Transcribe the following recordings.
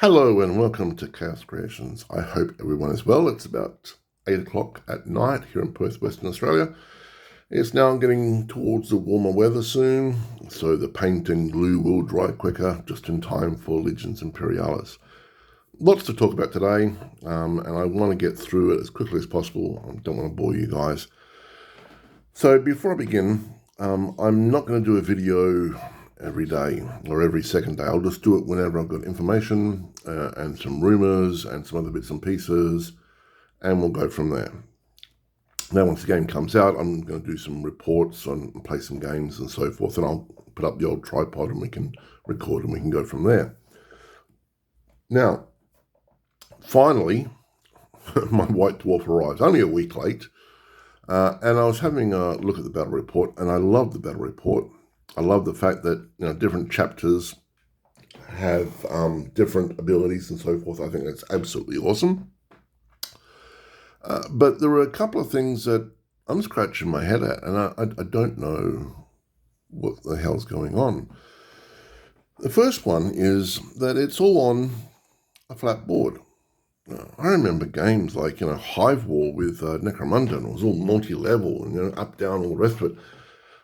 Hello and welcome to Chaos Creations. I hope everyone is well. It's about 8 o'clock at night here in Perth, Western Australia. It's now getting towards the warmer weather soon, so the paint and glue will dry quicker, just in time for Legends Imperialis. Lots to talk about today, and I want to get through it as quickly as possible. I don't want to bore you guys. So before I begin, I'm not going to do a video every day or every second day. I'll just do it whenever I've got information and some rumours and some other bits and pieces, and we'll go from there. Now, once the game comes out, I'm going to do some reports and play some games and so forth, and I'll put up the old tripod and we can record and we can go from there. Now, finally, my white dwarf arrives, only a week late, and I was having a look at the battle report, and I love the battle report. I love the fact that different chapters have different abilities and so forth. I think that's absolutely awesome. But there are a couple of things that I'm scratching my head at, and I don't know what the hell's going on. The first one is that it's all on a flat board. I remember games like Hive War with Necromunda, and it was all multi-level and up, down, all the rest of it.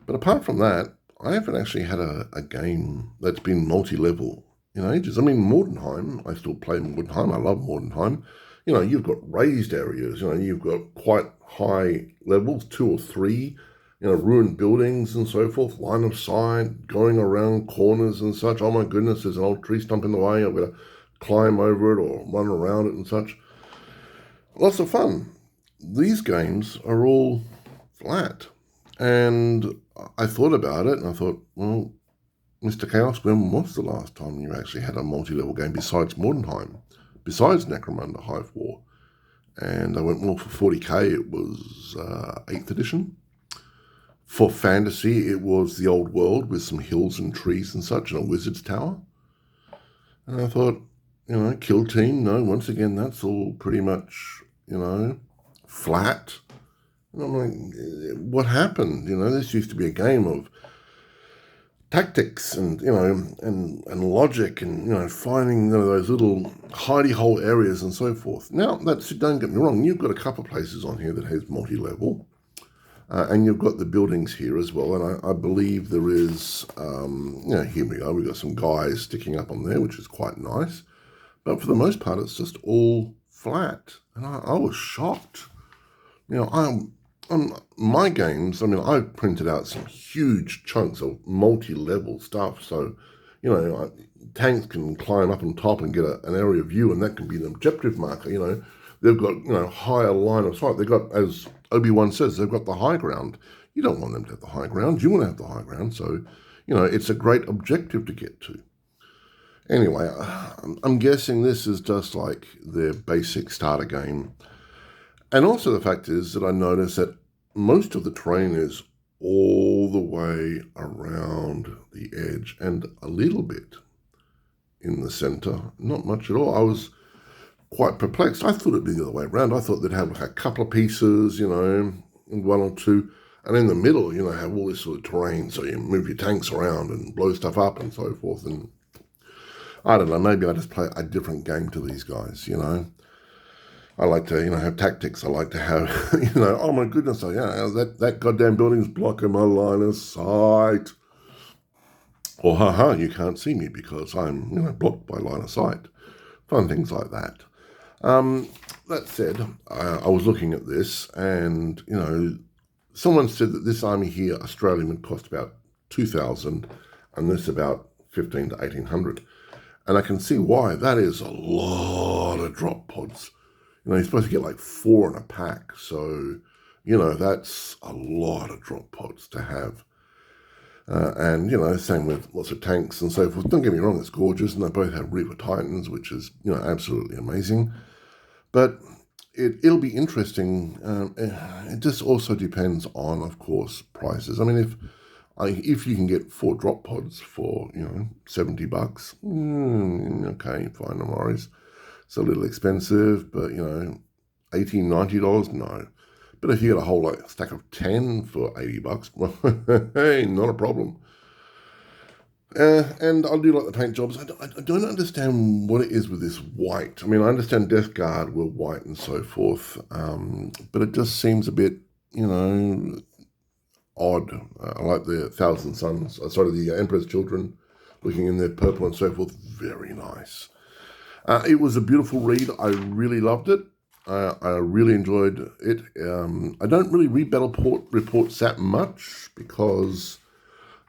But apart from that, I haven't actually had a game that's been multi-level in ages. I mean, Mordenheim, I still play Mordenheim. I love Mordenheim. You've got raised areas. You've got quite high levels, 2 or 3, ruined buildings and so forth, line of sight, going around corners and such. Oh my goodness, there's an old tree stump in the way. I've got to climb over it or run around it and such. Lots of fun. These games are all flat. And I thought about it, and I thought, well, Mr. Chaos, when was the last time you actually had a multi-level game besides Mordenheim, besides Necromunda Hive War? And I went, well, for 40k, it was 8th edition. For fantasy, it was the old world with some hills and trees and such, and a wizard's tower. And I thought, Kill Team, no, once again, that's all pretty much, flat. And I'm like, what happened? This used to be a game of tactics and, and logic and, finding those little hidey hole areas and so forth. Now, don't get me wrong, you've got a couple of places on here that has multi-level, and you've got the buildings here as well. And I believe there is, here we go, we've got some guys sticking up on there, which is quite nice. But for the most part, it's just all flat. And I was shocked. On my games, I've printed out some huge chunks of multi-level stuff. So, tanks can climb up on top and get an area view, and that can be an objective marker. They've got, higher line of sight. They've got, as Obi-Wan says, they've got the high ground. You don't want them to have the high ground. You want to have the high ground. So, it's a great objective to get to. Anyway, I'm guessing this is just like their basic starter game. And also the fact is that I noticed that most of the terrain is all the way around the edge and a little bit in the center, not much at all. I was quite perplexed. I thought it'd be the other way around. I thought they'd have like a couple of pieces, and 1 or 2, and in the middle, have all this sort of terrain, so you move your tanks around and blow stuff up and so forth. And I don't know, maybe I just play a different game to these guys, I like to, have tactics. I like to have, oh my goodness, that goddamn building's blocking my line of sight. Or, you can't see me because I'm, blocked by line of sight. Fun things like that. That said, I was looking at this and, someone said that this army here, Australian, would cost about 2,000 and this about 15 to 1,800. And I can see why. That is a lot of drop pods. You're supposed to get like 4 in a pack. So, that's a lot of drop pods to have. And, same with lots of tanks and so forth. Don't get me wrong, it's gorgeous. And they both have Reaver Titans, which is, absolutely amazing. But it'll be interesting. It just also depends on, of course, prices. If you can get 4 drop pods for, $70, okay, fine, no worries. It's a little expensive, but, $80, $90, no. But if you get a whole stack of 10 for $80, well, hey, not a problem. And I do like the paint jobs. I don't understand what it is with this white. I mean, I understand Death Guard were white and so forth, but it just seems a bit, you know, odd. I like the Thousand Suns, the Emperor's Children, looking in their purple and so forth. Very nice. It was a beautiful read. I really loved it. I really enjoyed it. I don't really read battle reports that much because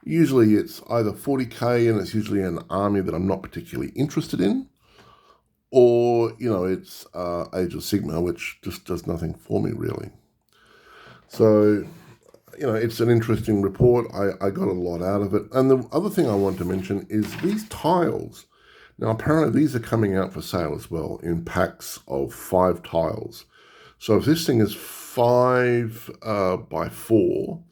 usually it's either 40k and it's usually an army that I'm not particularly interested in, or, you know, it's Age of Sigma, which just does nothing for me really. So, you know, it's an interesting report. I got a lot out of it. And the other thing I want to mention is these tiles. Now, apparently these are coming out for sale as well in packs of 5 tiles. So if this thing is 5 by 4,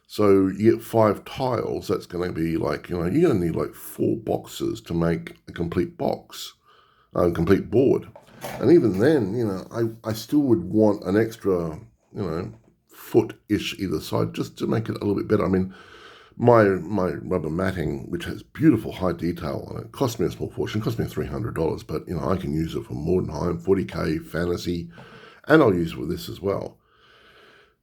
so you get 5 tiles, that's going to be like, you know, you're going to need like 4 boxes to make a complete box, a complete board. And even then, you know, I still would want an extra, you know, foot-ish either side just to make it a little bit better. I mean, my rubber matting, which has beautiful high detail on it, cost me a small fortune. It cost me $300, but, you know, I can use it for Mordheim, 40k, fantasy, and I'll use it with this as well.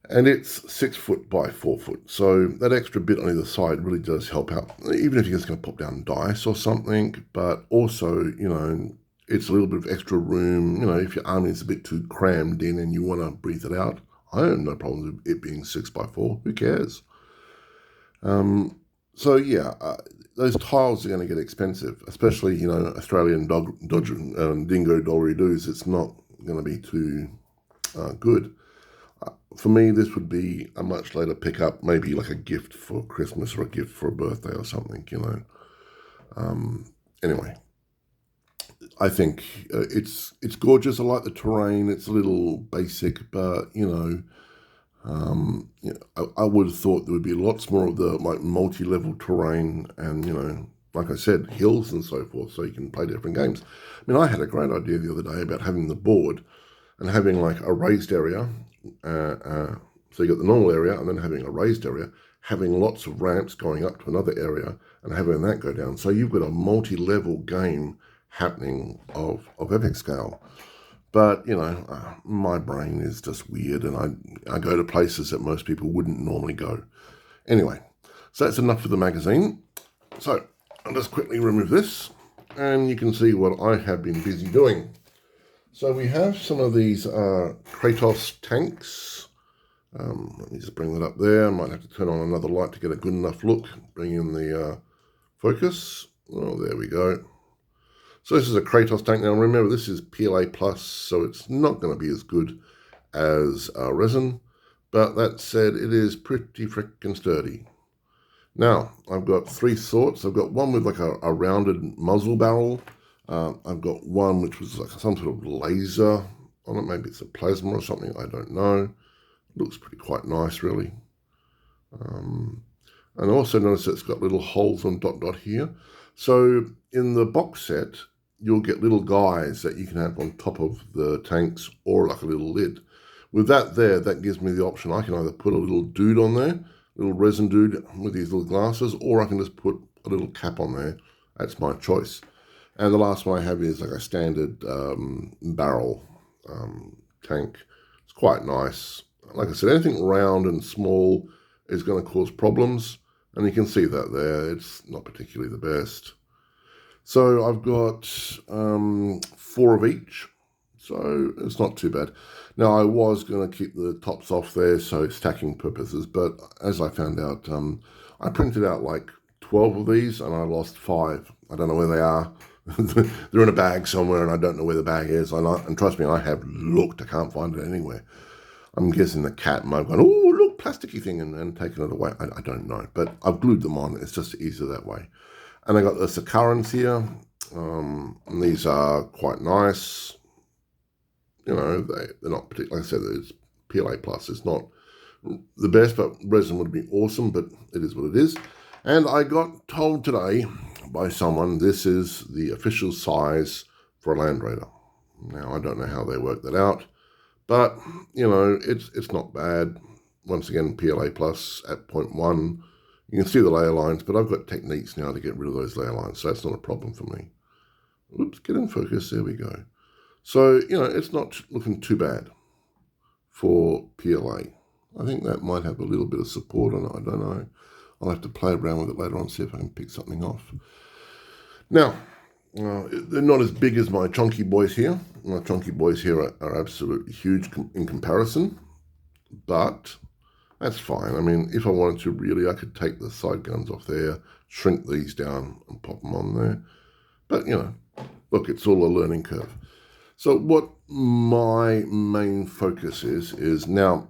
And it's 6 foot by 4 foot, so that extra bit on either side really does help out, even if you're just going to pop down dice or something. But also, you know, it's a little bit of extra room. You know, if your army is a bit too crammed in and you want to breathe it out, I have no problem with it being 6 by 4. Who cares? So yeah, those tiles are going to get expensive, especially, you know, Australian dingo dollary doos. It's not going to be too good. For me, this would be a much later pickup, maybe like a gift for Christmas or a gift for a birthday or something, you know. Anyway, I think it's gorgeous. I like the terrain. It's a little basic, but, you know, I would have thought there would be lots more of the like multi-level terrain and, you know, like I said, hills and so forth, so you can play different games. I mean, I had a great idea the other day about having the board and having like a raised area. So you got the normal area and then having a raised area, having lots of ramps going up to another area and having that go down. So you've got a multi-level game happening of epic scale. But, you know, my brain is just weird and I go to places that most people wouldn't normally go. Anyway, so that's enough for the magazine. So I'll just quickly remove this and you can see what I have been busy doing. So we have some of these Kattos tanks. Let me just bring that up there. I might have to turn on another light to get a good enough look. Bring in the focus. Oh, there we go. So this is a Kattos tank. Now remember, this is PLA+, so it's not going to be as good as resin. But that said, it is pretty frickin' sturdy. Now, I've got 3 sorts. I've got one with like a rounded muzzle barrel. I've got one which was like some sort of laser on it. Maybe it's a plasma or something. I don't know. It looks quite nice, really. And I also notice it's got little holes on dot here. So in the box set, you'll get little guys that you can have on top of the tanks or like a little lid. With that there, that gives me the option. I can either put a little dude on there, little resin dude with these little glasses, or I can just put a little cap on there. That's my choice. And the last one I have is like a standard barrel tank. It's quite nice. Like I said, anything round and small is going to cause problems. And you can see that there. It's not particularly the best. So I've got 4 of each. So it's not too bad. Now I was going to keep the tops off there, so stacking purposes. But as I found out, I printed out like 12 of these and I lost 5. I don't know where they are. They're in a bag somewhere and I don't know where the bag is. And trust me, I have looked. I can't find it anywhere. I'm guessing the cat might have gone, oh, look, plasticky thing, and taken it away. I don't know. But I've glued them on. It's just easier that way. And I got the Sakarans here. And these are quite nice. You know, they're not particularly, like I said, it's PLA+. It's not the best, but resin would be awesome, but it is what it is. And I got told today by someone this is the official size for a Land Raider. Now, I don't know how they worked that out, but, you know, it's not bad. Once again, PLA+ at 0.1, You can see the layer lines, but I've got techniques now to get rid of those layer lines, so that's not a problem for me. Oops, get in focus, there we go. So, it's not looking too bad for PLA. I think that might have a little bit of support on it, I don't know. I'll have to play around with it later on, see if I can pick something off. Now, they're not as big as my chunky boys here. My chunky boys here are absolutely huge in comparison, but that's fine. I mean, if I wanted to really, I could take the side guns off there, shrink these down and pop them on there. But, look, it's all a learning curve. So what my main focus is now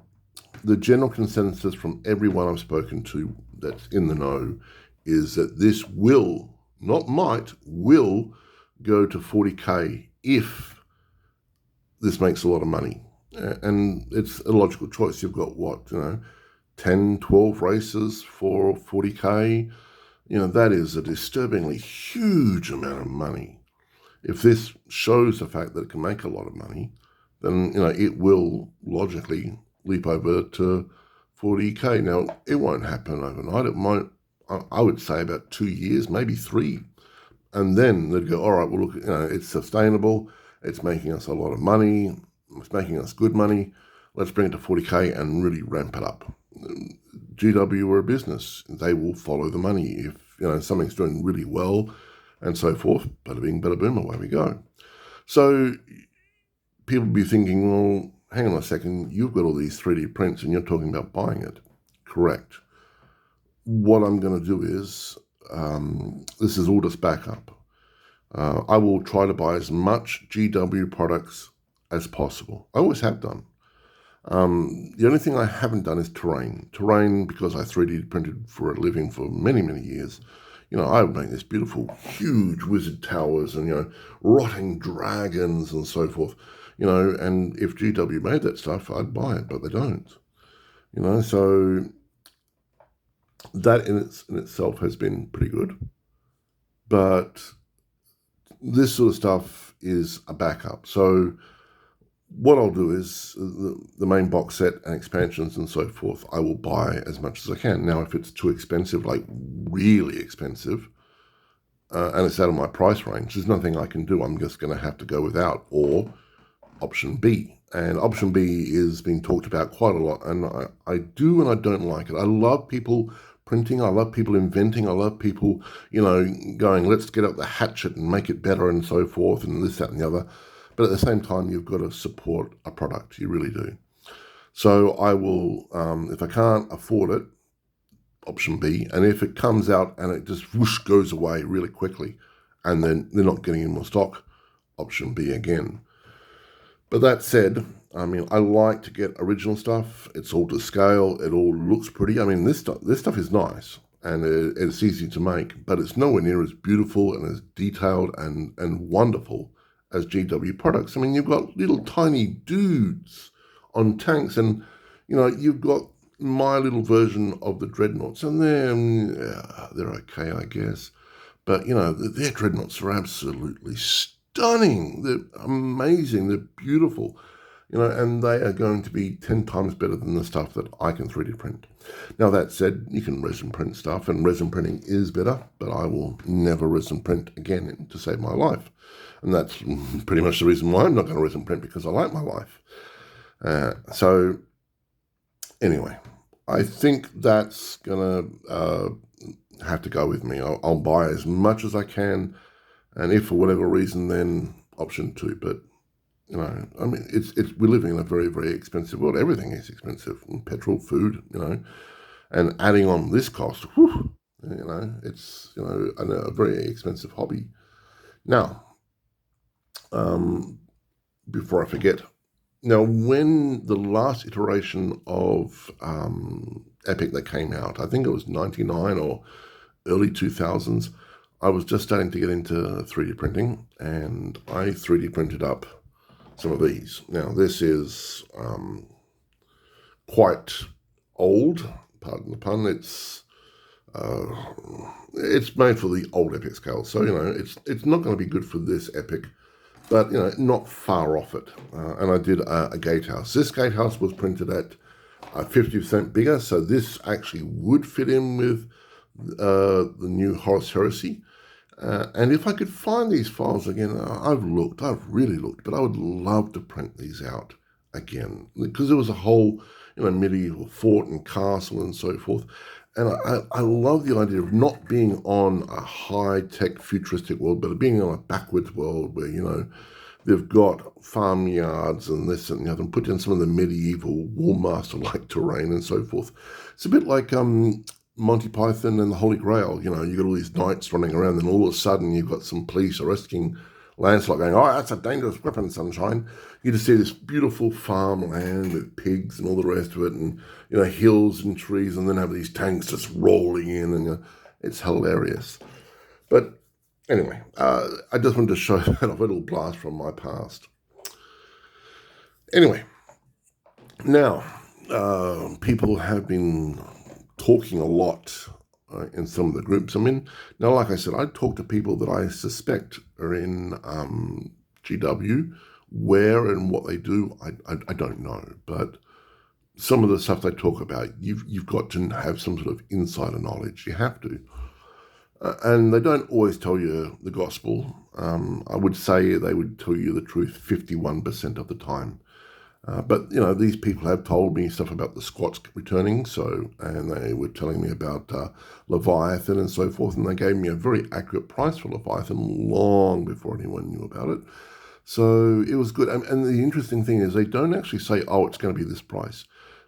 the general consensus from everyone I've spoken to that's in the know is that this will, not might, will go to 40K if this makes a lot of money. And it's a logical choice. You've got what, 10, 12 races for 40K. That is a disturbingly huge amount of money. If this shows the fact that it can make a lot of money, then, it will logically leap over to 40K. Now, it won't happen overnight. It might, I would say about 2 years, maybe 3. And then they'd go, all right, well, look, it's sustainable. It's making us a lot of money. It's making us good money. Let's bring it to 40K and really ramp it up. GW are a business. They will follow the money. If, something's doing really well and so forth, bada bing, bada boom, away we go. So people will be thinking, well, hang on a second, you've got all these 3D prints and you're talking about buying it. Correct. What I'm going to do is, this is all just backup. I will try to buy as much GW products as possible. I always have done. The only thing I haven't done is terrain. Terrain, because I 3D printed for a living for many, many years. I would make this beautiful, huge wizard towers and, rotting dragons and so forth. And if GW made that stuff, I'd buy it, but they don't. So that in itself has been pretty good. But this sort of stuff is a backup. So what I'll do is the main box set and expansions and so forth, I will buy as much as I can. Now, if it's too expensive, like really expensive, and it's out of my price range, there's nothing I can do. I'm just going to have to go without, or option B. And option B is being talked about quite a lot, and I do and I don't like it. I love people printing, I love people inventing, I love people, going, let's get up the hatchet and make it better and so forth, and this, that, and the other. But at the same time, you've got to support a product. You really do. So I will, if I can't afford it, option B. And if it comes out and it just whoosh goes away really quickly, and then they're not getting any more stock, option B again. But that said, I mean, I like to get original stuff. It's all to scale. It all looks pretty. I mean, this stuff is nice and it's easy to make, but it's nowhere near as beautiful and as detailed and wonderful as GW products. I mean, you've got little tiny dudes on tanks, and you've got my little version of the dreadnoughts, and they're okay, I guess. But their dreadnoughts are absolutely stunning. They're amazing. They're beautiful. And they are going to be 10 times better than the stuff that I can 3D print. Now, that said, you can resin print stuff, and resin printing is better, but I will never resin print again to save my life. And that's pretty much the reason why I'm not going to resin print, because I like my life. So, anyway, I think that's going to have to go with me. I'll buy as much as I can, and if for whatever reason, then option 2. But I mean, we're living in a very, very expensive world. Everything is expensive, petrol, food, and adding on this cost, it's a very expensive hobby. Now, before I forget, now when the last iteration of Epic that came out, I think it was 99 or early 2000s, I was just starting to get into 3D printing, and I 3D printed up some of these. Now, this is quite old, pardon the pun. It's made for the old Epic scale, so it's not going to be good for this Epic, but not far off it. And I did a gatehouse. This gatehouse was printed at 50% bigger, so this actually would fit in with the new Horus Heresy. And if I could find these files again, I've really looked, but I would love to print these out again, because there was a whole, medieval fort and castle and so forth. And I love the idea of not being on a high-tech futuristic world, but being on a backwards world where, they've got farmyards and this and the other, and put in some of the medieval War Master-like terrain and so forth. It's a bit like Monty Python and the Holy Grail. You got all these knights running around, and all of a sudden you've got some police arresting Lancelot going, "Oh, that's a dangerous weapon, sunshine." You just see this beautiful farmland with pigs and all the rest of it, and hills and trees, and then have these tanks just rolling in, and it's hilarious. But anyway, I just wanted to show that a little blast from my past. Anyway, now people have been talking a lot in some of the groups I'm in. Now, like I said, I talk to people that I suspect are in GW. Where and what they do, I don't know. But some of the stuff they talk about, you've got to have some sort of insider knowledge. You have to. And they don't always tell you the gospel. I would say they would tell you the truth 51% of the time. But, these people have told me stuff about the Scots returning, and they were telling me about Leviathan and so forth, and they gave me a very accurate price for Leviathan long before anyone knew about it. So it was good. And the interesting thing is they don't actually say, "Oh, it's going to be this price."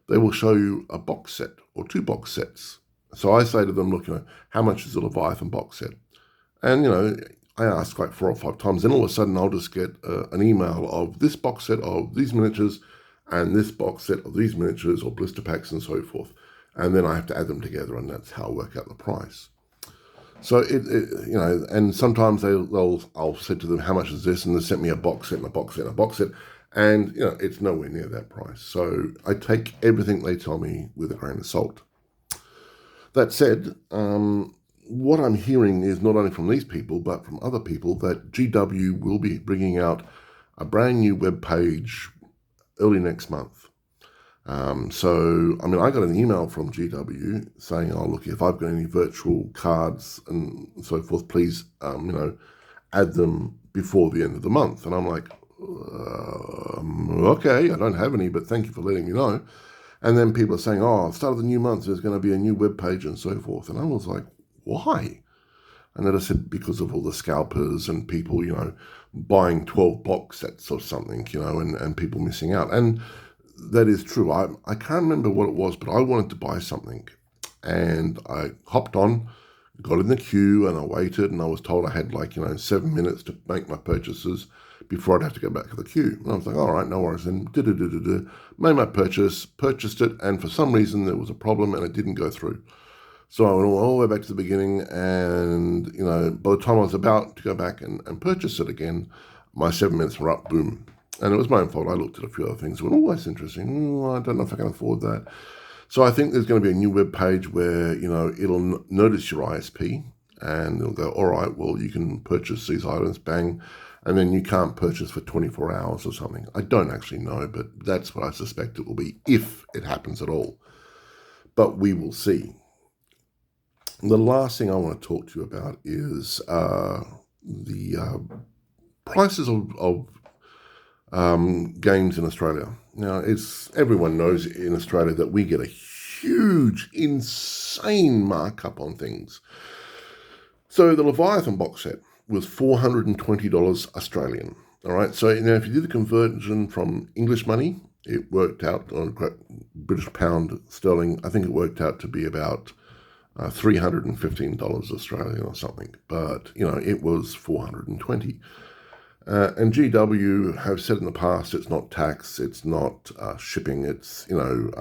They will show you a box set or 2 box sets. So I say to them, "Look, how much is a Leviathan box set?" And, I ask like 4 or 5 times, and all of a sudden I'll just get an email of this box set of these miniatures and this box set of these miniatures or blister packs and so forth. And then I have to add them together, and that's how I work out the price. So and sometimes I'll say to them, "How much is this?" And they sent me a box set and a box set and a box set, and it's nowhere near that price. So I take everything they tell me with a grain of salt. That said, what I'm hearing is not only from these people, but from other people, that GW will be bringing out a brand new web page early next month. I got an email from GW saying, "Oh, look, if I've got any virtual cards and so forth, please, add them before the end of the month." And I'm like, "Okay, I don't have any, but thank you for letting me know." And then people are saying, "Oh, at the start of the new month, there's going to be a new web page and so forth." And I was like, "Why?" And then I said, because of all the scalpers and people, buying 12 box sets or something, and people missing out. And that is true. I can't remember what it was, but I wanted to buy something. And I hopped on, got in the queue, and I waited, and I was told I had 7 minutes to make my purchases before I'd have to go back to the queue. And I was like, all right, no worries. And made my purchase, purchased it, and for some reason there was a problem and it didn't go through. So I went all the way back to the beginning, and, by the time I was about to go back and purchase it again, my 7 minutes were up, boom. And it was my own fault. I looked at a few other things and went, "Oh, that's interesting. I don't know if I can afford that." So I think there's going to be a new web page where, it'll notice your ISP, and it'll go, "All right, well, you can purchase these items, bang, and then you can't purchase for 24 hours or something." I don't actually know, but that's what I suspect it will be, if it happens at all. But we will see. The last thing I want to talk to you about is the prices of games in Australia. Now, everyone knows in Australia that we get a huge, insane markup on things. So the Leviathan box set was $420 Australian. All right, so now if you did the conversion from English money, it worked out on British pound sterling. I think it worked out to be about $315 Australian or something, but it was $420. And GW have said in the past it's not tax, it's not shipping, it's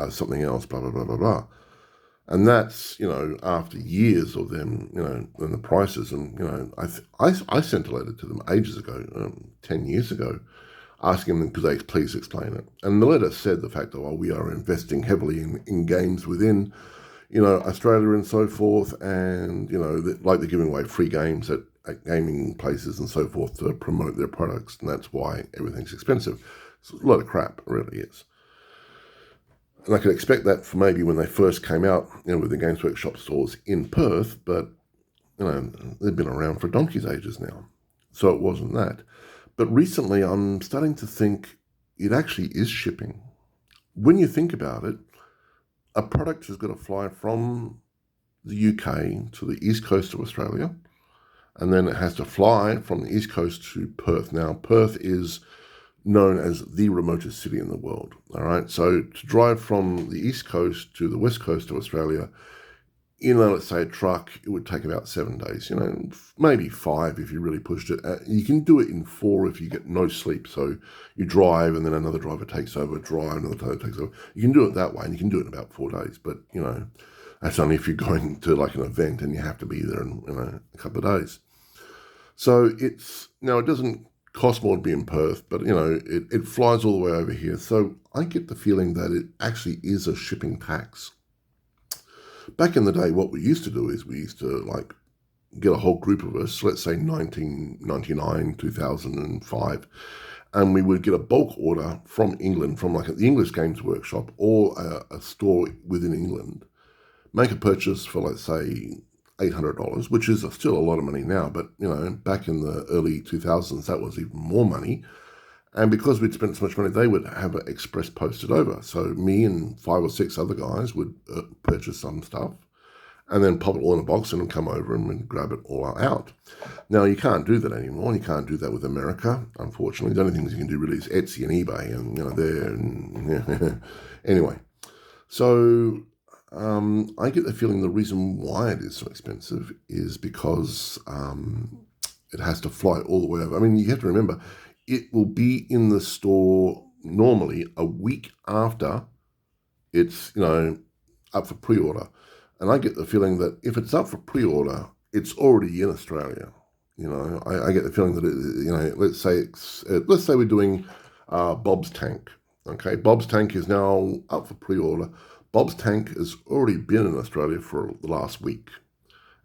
something else, blah blah blah blah blah. And that's after years of them and the prices, and I sent a letter to them ages ago, 10 years ago, asking them could they please explain it. And the letter said the fact that we are investing heavily in games within Australia and so forth, and they're giving away free games at gaming places and so forth to promote their products, and that's why everything's expensive. It's a lot of crap, it really is. And I could expect that for maybe when they first came out, with the Games Workshop stores in Perth, but, they've been around for donkey's ages now. So it wasn't that. But recently I'm starting to think it actually is shipping. When you think about it, a product has got to fly from the UK to the east coast of Australia, and then it has to fly from the east coast to Perth. Now, Perth is known as the remotest city in the world. All right, so to drive from the east coast to the west coast of Australia in, let's say, a truck, it would take about 7 days. Maybe 5 if you really pushed it. You can do it in 4 if you get no sleep. So you drive, and then another driver takes over. Drive, another driver takes over. You can do it that way, and you can do it in about 4 days. But that's only if you're going to like an event and you have to be there in a couple of days. So it doesn't cost more to be in Perth, but it flies all the way over here. So I get the feeling that it actually is a shipping tax. Back in the day, what we used to do is we used to get a whole group of us, let's say 1999, 2005, and we would get a bulk order from England, from the English Games Workshop or a store within England, make a purchase for, let's say, $800, which is still a lot of money now, but back in the early 2000s, that was even more money. And because we'd spent so much money, they would have it express posted over. So me and 5 or 6 other guys would purchase some stuff and then pop it all in a box and come over and grab it all out. Now, you can't do that anymore. You can't do that with America, unfortunately. The only things you can do really is Etsy and eBay, and anyway. So I get the feeling the reason why it is so expensive is because it has to fly all the way over. I mean, you have to remember, it will be in the store normally a week after it's, up for pre-order. And I get the feeling that if it's up for pre-order, it's already in Australia. I get the feeling that, let's say we're doing Bob's Tank. Okay, Bob's Tank is now up for pre-order. Bob's Tank has already been in Australia for the last week.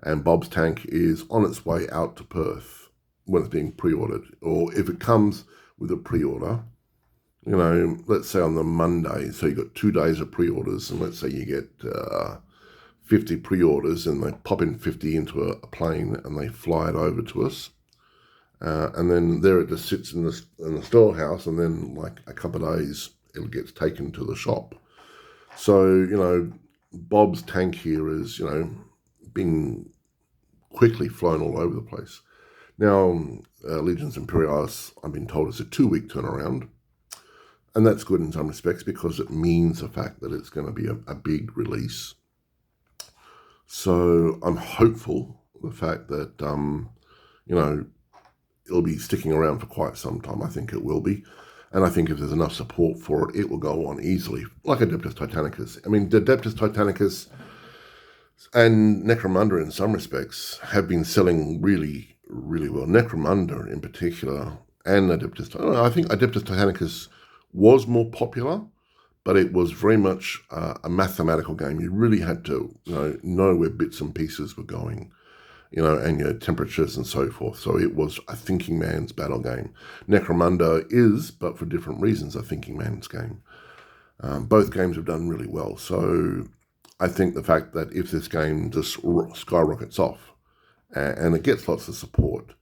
And Bob's Tank is on its way out to Perth when it's being pre-ordered. Or if it comes with a pre-order, let's say on the Monday, so you've got 2 days of pre-orders, and let's say you get 50 pre-orders, and they pop in 50 into a plane, and they fly it over to us. And then there it just sits in the storehouse, and then a couple of days, it gets taken to the shop. So, Bob's Tank here is, being quickly flown all over the place. Now, Legions Imperialis, I've been told, is a 2-week turnaround. And that's good in some respects because it means the fact that it's going to be a big release. So I'm hopeful the fact that, it'll be sticking around for quite some time. I think it will be. And I think if there's enough support for it, it will go on easily, like Adeptus Titanicus. I mean, the Adeptus Titanicus and Necromunda in some respects have been selling really, really well. Necromunda in particular and Adeptus. I think Adeptus Titanicus was more popular, but it was very much a mathematical game. You really had to know where bits and pieces were going, and your temperatures and so forth. So it was a thinking man's battle game. Necromunda is, but for different reasons, a thinking man's game. Both games have done really well. So I think the fact that if this game just skyrockets off and it gets lots of support,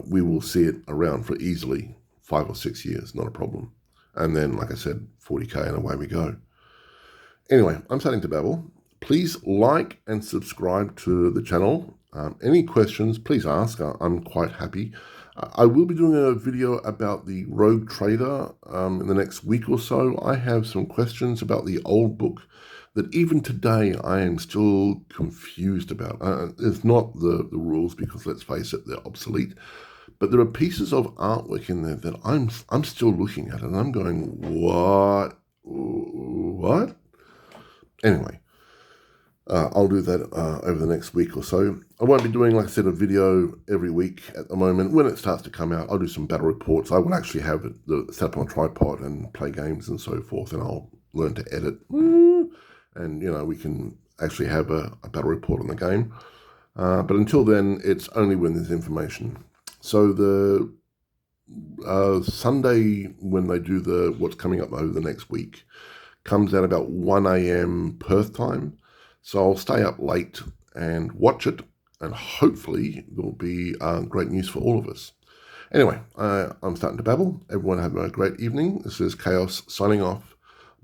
we will see it around for easily 5 or 6 years, not a problem. And then, like I said, 40k and away we go. Anyway, I'm starting to babble. Please like and subscribe to the channel. Any questions, please ask. I'm quite happy. I will be doing a video about the Rogue Trader in the next week or so. I have some questions about the old book that even today I am still confused about. It's not the rules because, let's face it, they're obsolete. But there are pieces of artwork in there that I'm still looking at, and I'm going, what? Anyway, I'll do that over the next week or so. I won't be doing, like I said, a video every week at the moment. When it starts to come out, I'll do some battle reports. I will actually have it set up on a tripod and play games and so forth, and I'll learn to edit. And, we can actually have a battle report on the game. But until then, it's only when there's information. So the Sunday when they do what's coming up over the next week, Comes out about 1 a.m. Perth time. So I'll stay up late and watch it, and hopefully there'll be great news for all of us. Anyway, I'm starting to babble. Everyone have a great evening. This is Chaos signing off.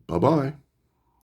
Bye-bye.